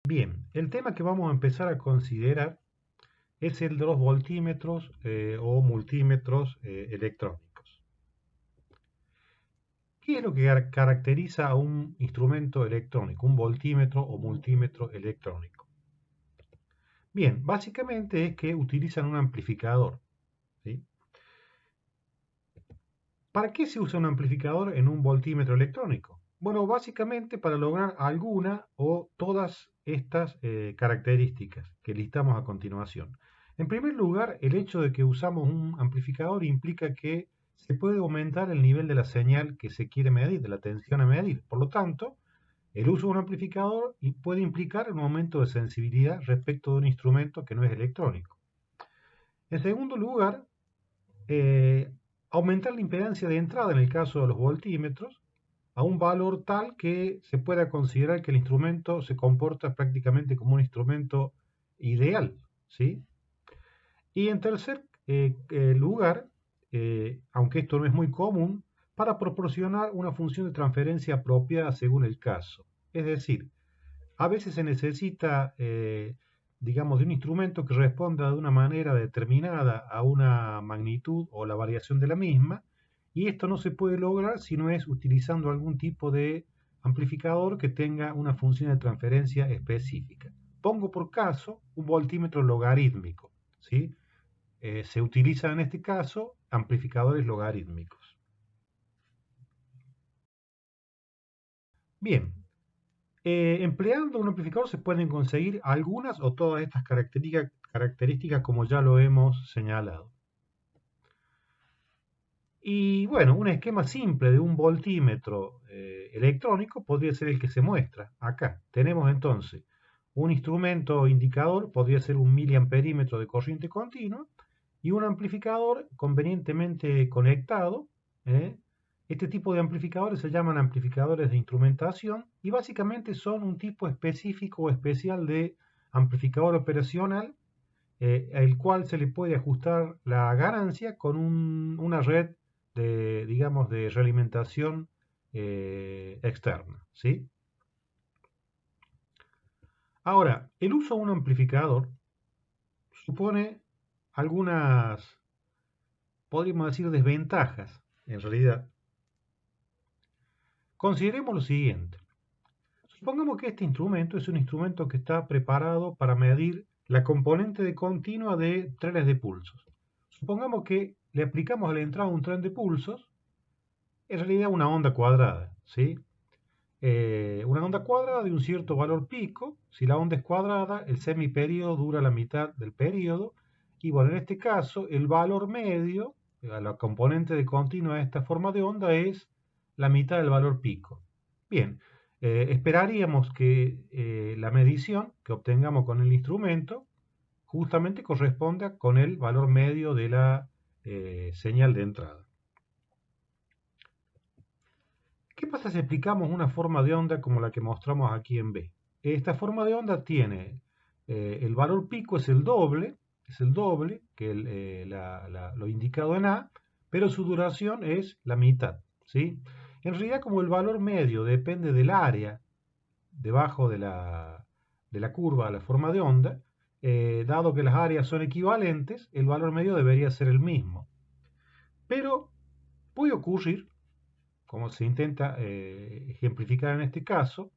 Bien, el tema que vamos a empezar a considerar es el de los voltímetros o multímetros electrónicos. ¿Qué es lo que caracteriza a un instrumento electrónico, un voltímetro o multímetro electrónico? Bien, básicamente es que utilizan un amplificador, ¿sí? ¿Para qué se usa un amplificador en un voltímetro electrónico? Bueno, básicamente para lograr alguna o todas estas características que listamos a continuación. En primer lugar, el hecho de que usamos un amplificador implica que se puede aumentar el nivel de la señal que se quiere medir, de la tensión a medir. Por lo tanto, el uso de un amplificador puede implicar un aumento de sensibilidad respecto de un instrumento que no es electrónico. En segundo lugar, eh, aumentar la impedancia de entrada en el caso de los voltímetros a un valor tal que se pueda considerar que el instrumento se comporta prácticamente como un instrumento ideal, ¿sí? Y en tercer lugar, aunque esto no es muy común, para proporcionar una función de transferencia apropiada según el caso. Es decir, a veces se necesita, digamos, de un instrumento que responda de una manera determinada a una magnitud o la variación de la misma, y esto no se puede lograr si no es utilizando algún tipo de amplificador que tenga una función de transferencia específica. Pongo por caso un voltímetro logarítmico, ¿sí? Se utilizan en este caso amplificadores logarítmicos. Bien, empleando un amplificador se pueden conseguir algunas o todas estas características como ya lo hemos señalado. Y bueno, un esquema simple de un voltímetro electrónico podría ser el que se muestra acá. Tenemos entonces un instrumento indicador, podría ser un miliamperímetro de corriente continua, y un amplificador convenientemente conectado. ¿eh? Este tipo de amplificadores se llaman amplificadores de instrumentación y básicamente son un tipo específico o especial de amplificador operacional, el cual se le puede ajustar la ganancia con una red de, digamos, de realimentación externa, ¿sí? Ahora, el uso de un amplificador supone algunas, podríamos decir, desventajas, en realidad. Consideremos lo siguiente. Supongamos que este instrumento es un instrumento que está preparado para medir la componente de continua de trenes de pulsos. Supongamos que le aplicamos a la entrada un tren de pulsos, en realidad una onda cuadrada, ¿sí? Una onda cuadrada de un cierto valor pico. Si la onda es cuadrada, el semiperíodo dura la mitad del período. Y bueno, en este caso, el valor medio, la componente de continua de esta forma de onda es la mitad del valor pico. Bien, esperaríamos que la medición que obtengamos con el instrumento justamente corresponda con el valor medio de la señal de entrada. ¿Qué pasa si aplicamos una forma de onda como la que mostramos aquí en B? Esta forma de onda tiene el valor pico es el doble que lo indicado en A, pero su duración es la mitad, ¿sí? En realidad, como el valor medio depende del área debajo de la curva de la forma de onda, dado que las áreas son equivalentes, el valor medio debería ser el mismo. Pero puede ocurrir, como se intenta ejemplificar en este caso,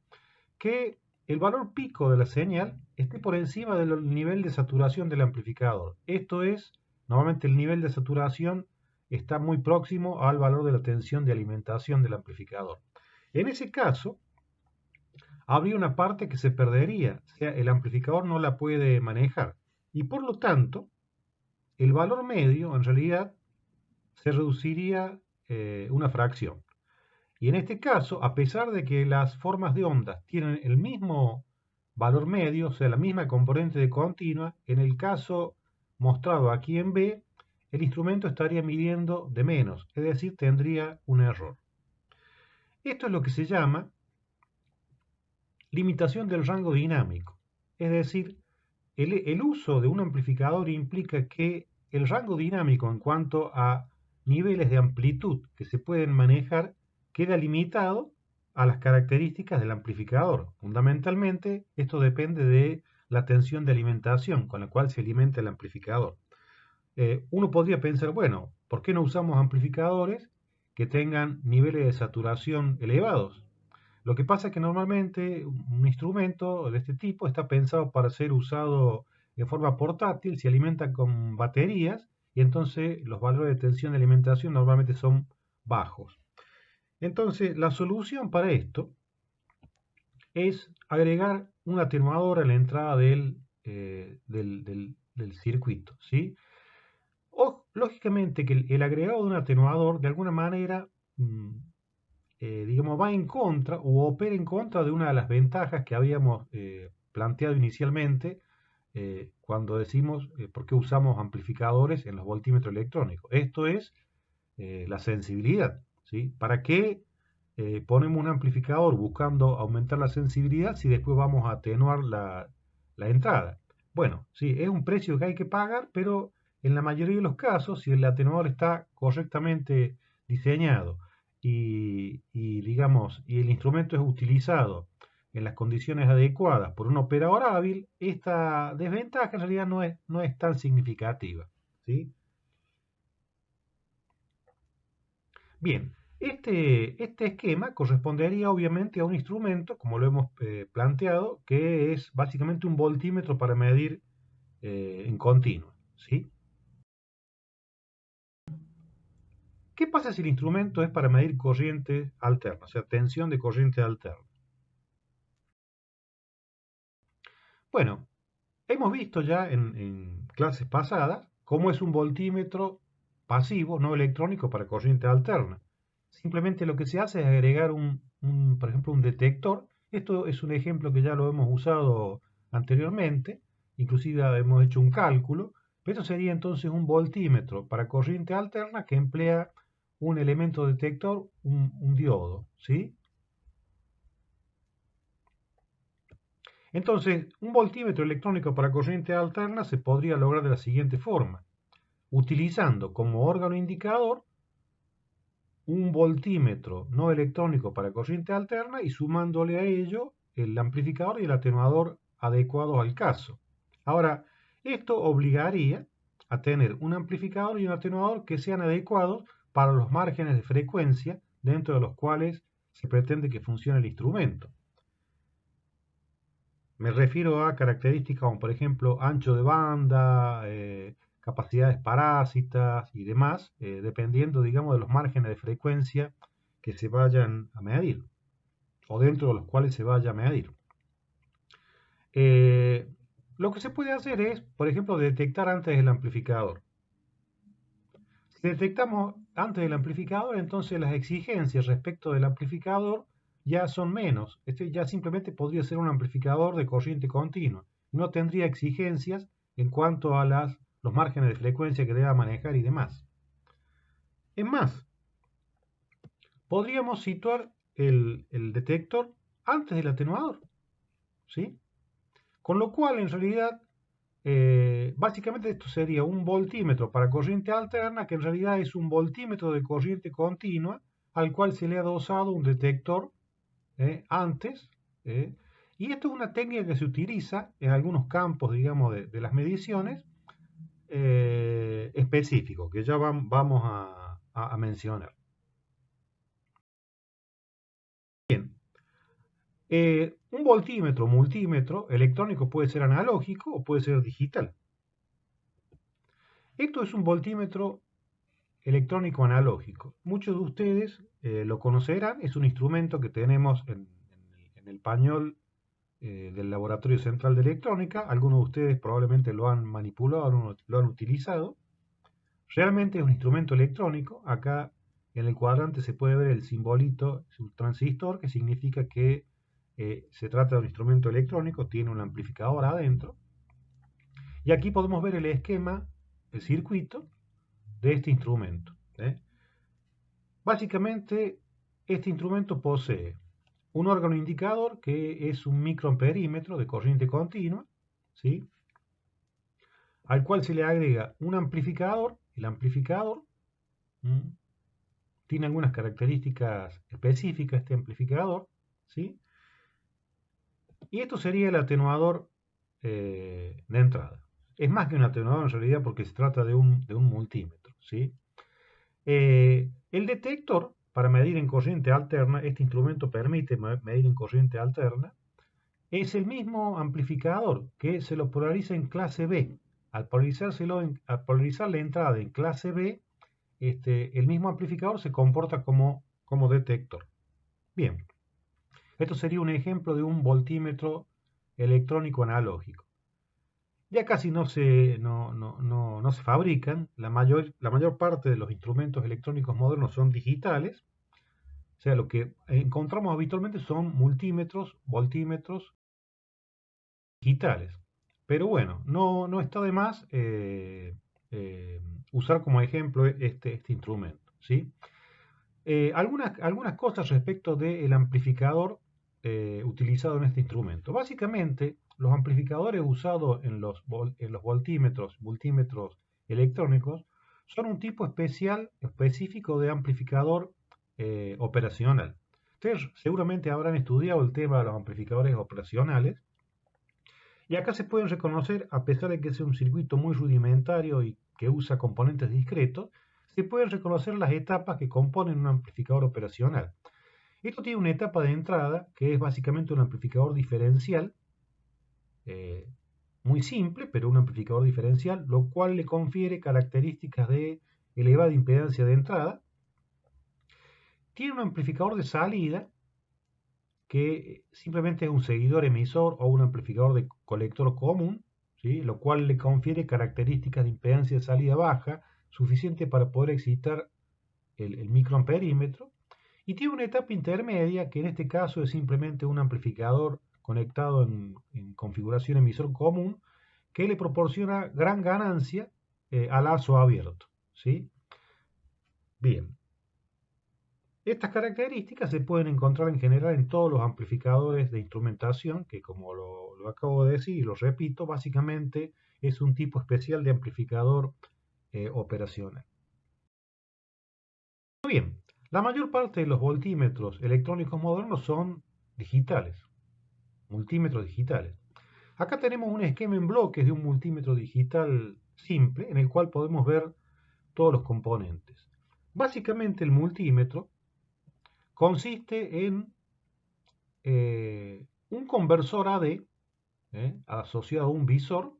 que el valor pico de la señal esté por encima del nivel de saturación del amplificador. Esto es, normalmente el nivel de saturación está muy próximo al valor de la tensión de alimentación del amplificador. En ese caso, habría una parte que se perdería, o sea, el amplificador no la puede manejar. Y por lo tanto, el valor medio en realidad se reduciría una fracción. Y en este caso, a pesar de que las formas de ondas tienen el mismo valor medio, o sea, la misma componente de continua, en el caso mostrado aquí en B, el instrumento estaría midiendo de menos, es decir, tendría un error. Esto es lo que se llama limitación del rango dinámico. Es decir, el uso de un amplificador implica que el rango dinámico en cuanto a niveles de amplitud que se pueden manejar queda limitado a las características del amplificador. Fundamentalmente, esto depende de la tensión de alimentación con la cual se alimenta el amplificador. Uno podría pensar, bueno, ¿por qué no usamos amplificadores que tengan niveles de saturación elevados? Lo que pasa es que normalmente un instrumento de este tipo está pensado para ser usado de forma portátil, se alimenta con baterías y entonces los valores de tensión de alimentación normalmente son bajos. Entonces, la solución para esto es agregar un atenuador a la entrada del circuito, ¿sí? O, lógicamente que el agregado de un atenuador de alguna manera, digamos, va en contra o opera en contra de una de las ventajas que habíamos planteado inicialmente cuando decimos por qué usamos amplificadores en los voltímetros electrónicos. Esto es la sensibilidad, ¿sí? ¿Para qué ponemos un amplificador buscando aumentar la sensibilidad si después vamos a atenuar la entrada? Bueno, sí, es un precio que hay que pagar, pero en la mayoría de los casos, si el atenuador está correctamente diseñado digamos, y el instrumento es utilizado en las condiciones adecuadas por un operador hábil, esta desventaja en realidad no es tan significativa, ¿sí? Bien, este esquema correspondería obviamente a un instrumento, como lo hemos planteado, que es básicamente un voltímetro para medir en continuo, ¿sí? ¿Qué pasa si el instrumento es para medir corriente alterna, o sea, tensión de corriente alterna? Bueno, hemos visto ya en clases pasadas cómo es un voltímetro pasivo, no electrónico, para corriente alterna. Simplemente lo que se hace es agregar por ejemplo, un detector. Esto es un ejemplo que ya lo hemos usado anteriormente, inclusive hemos hecho un cálculo, pero esto sería entonces un voltímetro para corriente alterna que emplea un elemento detector, un diodo, ¿sí? Entonces, un voltímetro electrónico para corriente alterna se podría lograr de la siguiente forma, utilizando como órgano indicador un voltímetro no electrónico para corriente alterna y sumándole a ello el amplificador y el atenuador adecuados al caso. Ahora, esto obligaría a tener un amplificador y un atenuador que sean adecuados para los márgenes de frecuencia dentro de los cuales se pretende que funcione el instrumento. Me refiero a características como, por ejemplo, ancho de banda, capacidades parásitas y demás, dependiendo, digamos, de los márgenes de frecuencia que se vayan a medir o dentro de los cuales se vaya a medir. Eh, lo que se puede hacer es, por ejemplo, detectar antes el amplificador. Si detectamos antes del amplificador, entonces las exigencias respecto del amplificador ya son menos. Este ya simplemente podría ser un amplificador de corriente continua. No tendría exigencias en cuanto a los márgenes de frecuencia que deba manejar y demás. Es más, podríamos situar el detector antes del atenuador, ¿sí? Con lo cual, en realidad, básicamente esto sería un voltímetro para corriente alterna, que en realidad es un voltímetro de corriente continua, al cual se le ha dosado un detector antes. Y esto es una técnica que se utiliza en algunos campos, digamos, de las mediciones específicos, que ya vamos a mencionar. Bien, un voltímetro, multímetro electrónico puede ser analógico o puede ser digital. Esto es un voltímetro electrónico analógico. Muchos de ustedes lo conocerán, es un instrumento que tenemos en el pañol del Laboratorio Central de Electrónica. Algunos de ustedes probablemente lo han manipulado, lo han utilizado. Realmente es un instrumento electrónico. Acá en el cuadrante se puede ver el simbolito, es un transistor, que significa que se trata de un instrumento electrónico, tiene un amplificador adentro. Y aquí podemos ver el esquema, el circuito de este instrumento. Básicamente, este instrumento posee un órgano indicador que es un microamperímetro de corriente continua, ¿sí? Al cual se le agrega un amplificador. El amplificador tiene algunas características específicas este amplificador, ¿sí? Y esto sería el atenuador de entrada. Es más que un atenuador en realidad porque se trata de un multímetro, ¿sí? El detector, para medir en corriente alterna, este instrumento permite medir en corriente alterna, es el mismo amplificador que se lo polariza en clase B. Al polarizar la entrada en clase B, el mismo amplificador se comporta como detector. Bien, esto sería un ejemplo de un voltímetro electrónico analógico. Ya casi no se fabrican, la mayor parte de los instrumentos electrónicos modernos son digitales, o sea, lo que encontramos habitualmente son multímetros, voltímetros digitales. Pero bueno, no está de más usar como ejemplo este instrumento, ¿sí? Algunas cosas respecto del amplificador utilizado en este instrumento. Básicamente, los amplificadores usados en los multímetros electrónicos, son un tipo específico de amplificador operacional. Ustedes seguramente habrán estudiado el tema de los amplificadores operacionales, y acá se pueden reconocer, a pesar de que es un circuito muy rudimentario y que usa componentes discretos, se pueden reconocer las etapas que componen un amplificador operacional. Esto tiene una etapa de entrada, que es básicamente un amplificador diferencial, eh, muy simple, pero un amplificador diferencial, lo cual le confiere características de elevada impedancia de entrada. Tiene un amplificador de salida, que simplemente es un seguidor emisor o un amplificador de colector común, ¿sí? Lo cual le confiere características de impedancia de salida baja, suficiente para poder excitar el microamperímetro. Y tiene una etapa intermedia, que en este caso es simplemente un amplificador conectado en configuración emisor común, que le proporciona gran ganancia a lazo abierto, ¿sí? Bien. Estas características se pueden encontrar en general en todos los amplificadores de instrumentación, que como lo acabo de decir y lo repito, básicamente es un tipo especial de amplificador operacional. Bien, la mayor parte de los voltímetros electrónicos modernos son digitales, multímetros digitales. Acá tenemos un esquema en bloques de un multímetro digital simple, en el cual podemos ver todos los componentes. Básicamente el multímetro consiste en un conversor AD asociado a un visor,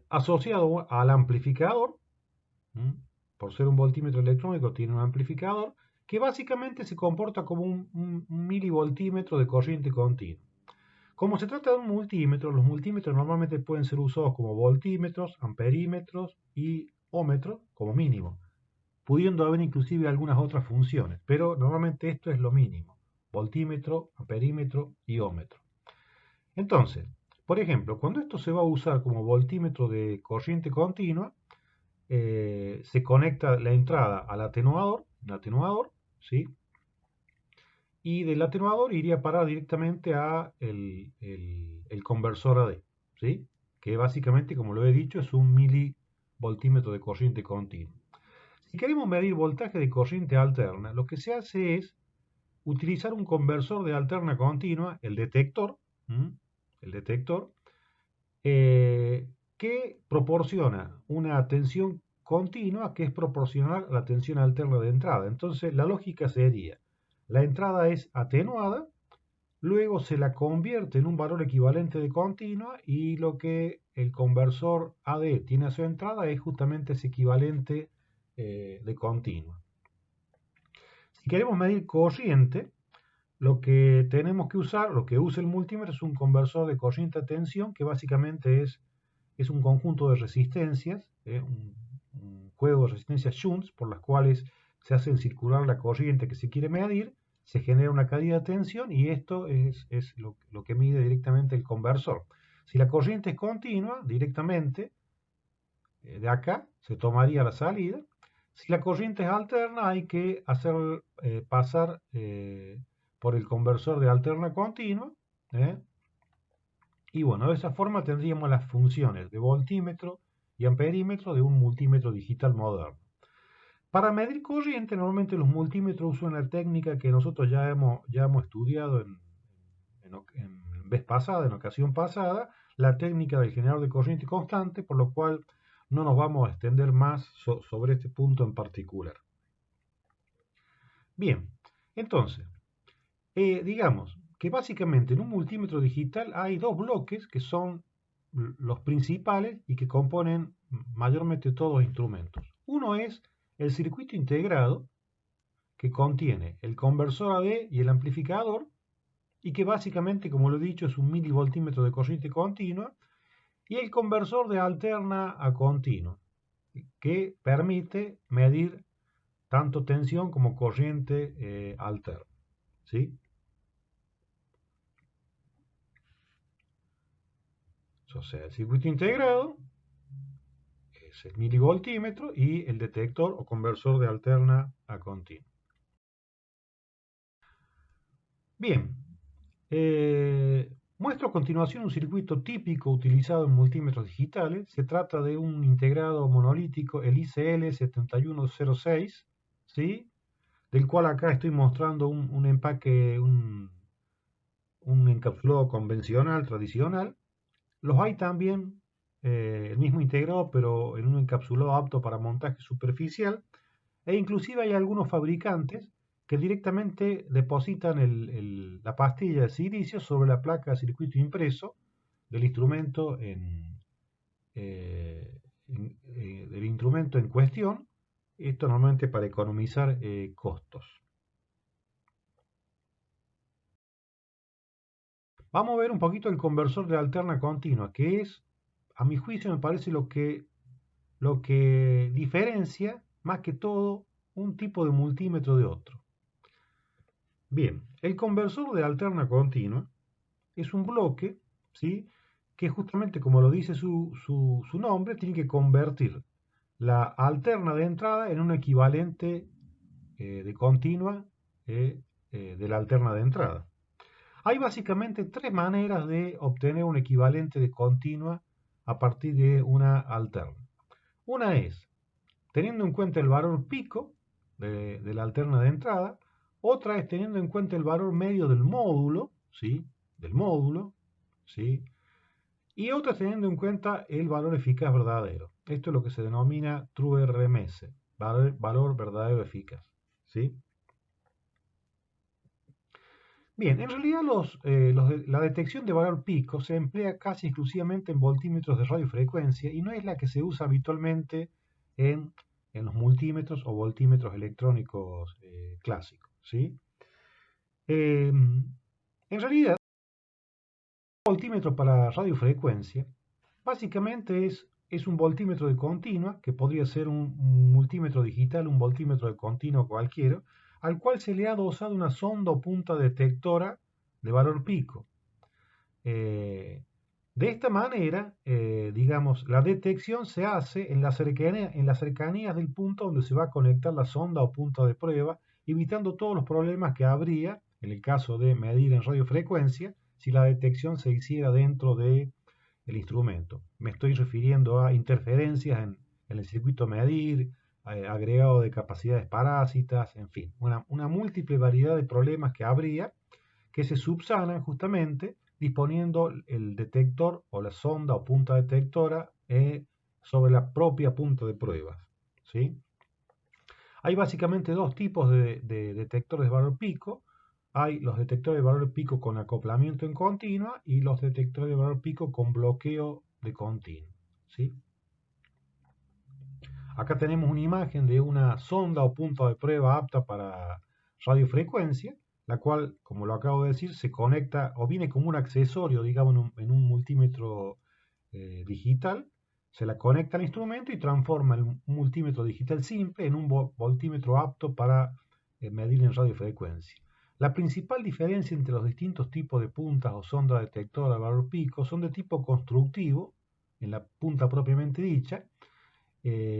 asociado al amplificador. Por ser un voltímetro electrónico tiene un amplificador que básicamente se comporta como un milivoltímetro de corriente continua. Como se trata de un multímetro, los multímetros normalmente pueden ser usados como voltímetros, amperímetros y ómetros como mínimo, pudiendo haber inclusive algunas otras funciones, pero normalmente esto es lo mínimo: voltímetro, amperímetro y ómetro. Entonces, por ejemplo, cuando esto se va a usar como voltímetro de corriente continua, se conecta la entrada al atenuador, ¿sí? Y del atenuador iría a parar directamente a el conversor AD, ¿sí? Que básicamente, como lo he dicho, es un milivoltímetro de corriente continua. Si queremos medir voltaje de corriente alterna, lo que se hace es utilizar un conversor de alterna continua, el detector, que proporciona una tensión continua que es proporcional a la tensión alterna de entrada. Entonces la lógica sería: la entrada es atenuada, luego se la convierte en un valor equivalente de continua, y lo que el conversor AD tiene a su entrada es justamente ese equivalente de continua. Si queremos medir corriente, lo que tenemos que usar, lo que usa el multímetro, es un conversor de corriente a tensión, que básicamente es un conjunto de resistencias, un juego de resistencias shunts por las cuales se hacen circular la corriente que se quiere medir, se genera una caída de tensión y esto es lo que mide directamente el conversor. Si la corriente es continua, directamente de acá se tomaría la salida. Si la corriente es alterna, hay que hacer pasar por el conversor de alterna continua, ¿eh? Y bueno, de esa forma tendríamos las funciones de voltímetro y amperímetro de un multímetro digital moderno. Para medir corriente, normalmente los multímetros usan la técnica que nosotros ya hemos estudiado en vez pasada, en ocasión pasada, la técnica del generador de corriente constante, por lo cual no nos vamos a extender más sobre este punto en particular. Bien, entonces, digamos que básicamente en un multímetro digital hay dos bloques que son los principales y que componen mayormente todos los instrumentos. Uno es el circuito integrado, que contiene el conversor AD y el amplificador, y que básicamente, como lo he dicho, es un milivoltímetro de corriente continua, y el conversor de alterna a continua, que permite medir tanto tensión como corriente alterna. ¿Sí? O sea, el circuito integrado es el milivoltímetro y el detector o conversor de alterna a continua. Bien, muestro a continuación un circuito típico utilizado en multímetros digitales. Se trata de un integrado monolítico, el ICL7106, ¿sí? Del cual acá estoy mostrando un empaque, un encapsulado convencional, tradicional. Los hay también, el mismo integrado, pero en un encapsulado apto para montaje superficial. E inclusive hay algunos fabricantes que directamente depositan la pastilla de silicio sobre la placa de circuito impreso del instrumento del instrumento en cuestión. Esto normalmente para economizar costos. Vamos a ver un poquito el conversor de alterna continua, que es, a mi juicio, me parece lo que diferencia más que todo un tipo de multímetro de otro. Bien, el conversor de alterna continua es un bloque, ¿sí? Que justamente como lo dice su nombre, tiene que convertir la alterna de entrada en un equivalente de continua de la alterna de entrada. Hay básicamente tres maneras de obtener un equivalente de continua a partir de una alterna. Una es teniendo en cuenta el valor pico de la alterna de entrada. Otra es teniendo en cuenta el valor medio del módulo, ¿sí? Del módulo, ¿sí? Y otra es teniendo en cuenta el valor eficaz verdadero. Esto es lo que se denomina True RMS, valor verdadero eficaz, ¿sí? Bien, en realidad la detección de valor pico se emplea casi exclusivamente en voltímetros de radiofrecuencia y no es la que se usa habitualmente en los multímetros o voltímetros electrónicos clásicos, ¿sí? En realidad, un voltímetro para radiofrecuencia básicamente es un voltímetro de continua, que podría ser un multímetro digital, un voltímetro de continua cualquiera, al cual se le ha adosado una sonda o punta detectora de valor pico. De esta manera, digamos, la detección se hace en las cercanías del punto donde se va a conectar la sonda o punta de prueba, evitando todos los problemas que habría en el caso de medir en radiofrecuencia si la detección se hiciera dentro del instrumento. Me estoy refiriendo a interferencias en el circuito medir, agregado de capacidades parásitas, en fin, una múltiple variedad de problemas que habría que se subsanan justamente disponiendo el detector o la sonda o punta detectora sobre la propia punta de pruebas, ¿sí? Hay básicamente dos tipos de detectores de valor pico. Hay los detectores de valor pico con acoplamiento en continua y los detectores de valor pico con bloqueo de continuo, ¿sí? Acá tenemos una imagen de una sonda o punta de prueba apta para radiofrecuencia, la cual, como lo acabo de decir, se conecta o viene como un accesorio, digamos, en un multímetro digital. Se la conecta al instrumento y transforma un multímetro digital simple en un voltímetro apto para medir en radiofrecuencia. La principal diferencia entre los distintos tipos de puntas o sonda detectora de valor pico son de tipo constructivo, en la punta propiamente dicha,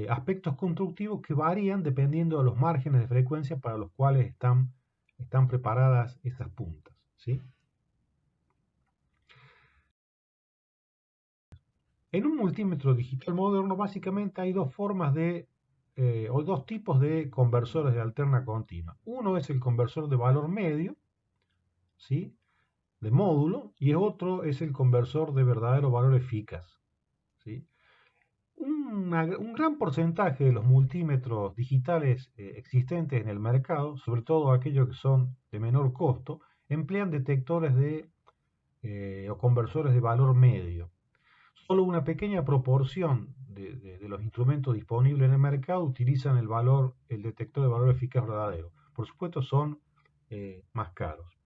aspectos constructivos que varían dependiendo de los márgenes de frecuencia para los cuales están preparadas estas puntas, ¿sí? En un multímetro digital moderno básicamente hay dos formas de o dos tipos de conversores de alterna continua. Uno es el conversor de valor medio, ¿sí? De módulo, y otro es el conversor de verdadero valor eficaz, ¿sí? Un gran porcentaje de los multímetros digitales existentes en el mercado, sobre todo aquellos que son de menor costo, emplean detectores o conversores de valor medio. Solo una pequeña proporción de los instrumentos disponibles en el mercado utilizan el detector de valor eficaz verdadero. Por supuesto, son más caros.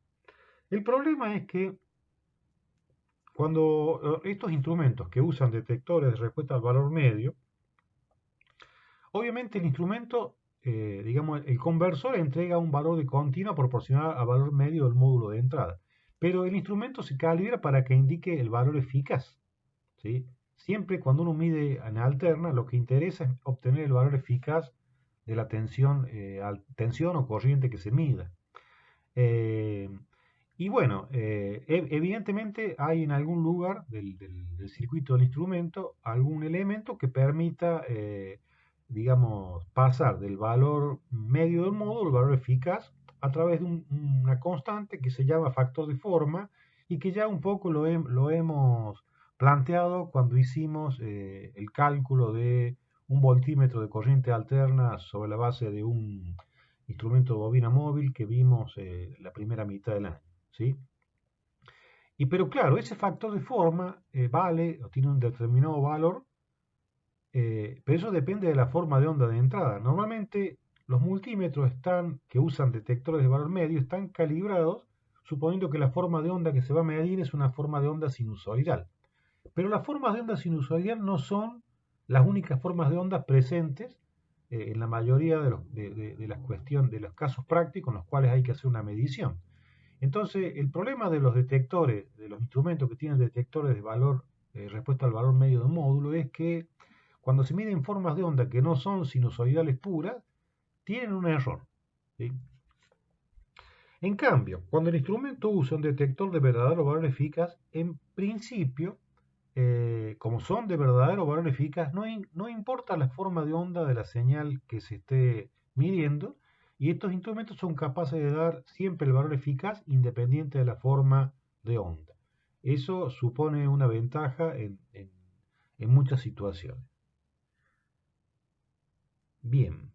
El problema es que cuando estos instrumentos que usan detectores de respuesta al valor medio, obviamente el instrumento, digamos, el conversor entrega un valor de continua proporcional al valor medio del módulo de entrada, pero el instrumento se calibra para que indique el valor eficaz, ¿sí? Siempre cuando uno mide en alterna, lo que interesa es obtener el valor eficaz de la tensión o corriente que se mida. Eh, y bueno, evidentemente hay en algún lugar del circuito del instrumento algún elemento que permita, digamos, pasar del valor medio del módulo al valor eficaz a través de una constante que se llama factor de forma y que ya un poco lo hemos planteado cuando hicimos el cálculo de un voltímetro de corriente alterna sobre la base de un instrumento de bobina móvil que vimos la primera mitad del año, ¿sí? Pero claro, ese factor de forma vale o tiene un determinado valor, pero eso depende de la forma de onda de entrada. Normalmente los multímetros que usan detectores de valor medio están calibrados suponiendo que la forma de onda que se va a medir es una forma de onda sinusoidal. Pero las formas de onda sinusoidal no son las únicas formas de onda presentes en la mayoría de los casos prácticos en los cuales hay que hacer una medición. Entonces, el problema de los detectores, de los instrumentos que tienen detectores de valor respuesta al valor medio de un módulo, es que cuando se miden formas de onda que no son sinusoidales puras, tienen un error, ¿sí? En cambio, cuando el instrumento usa un detector de verdadero valor eficaz, en principio, como son de verdadero valor eficaz, no importa la forma de onda de la señal que se esté midiendo, y estos instrumentos son capaces de dar siempre el valor eficaz independiente de la forma de onda. Eso supone una ventaja en muchas situaciones. Bien.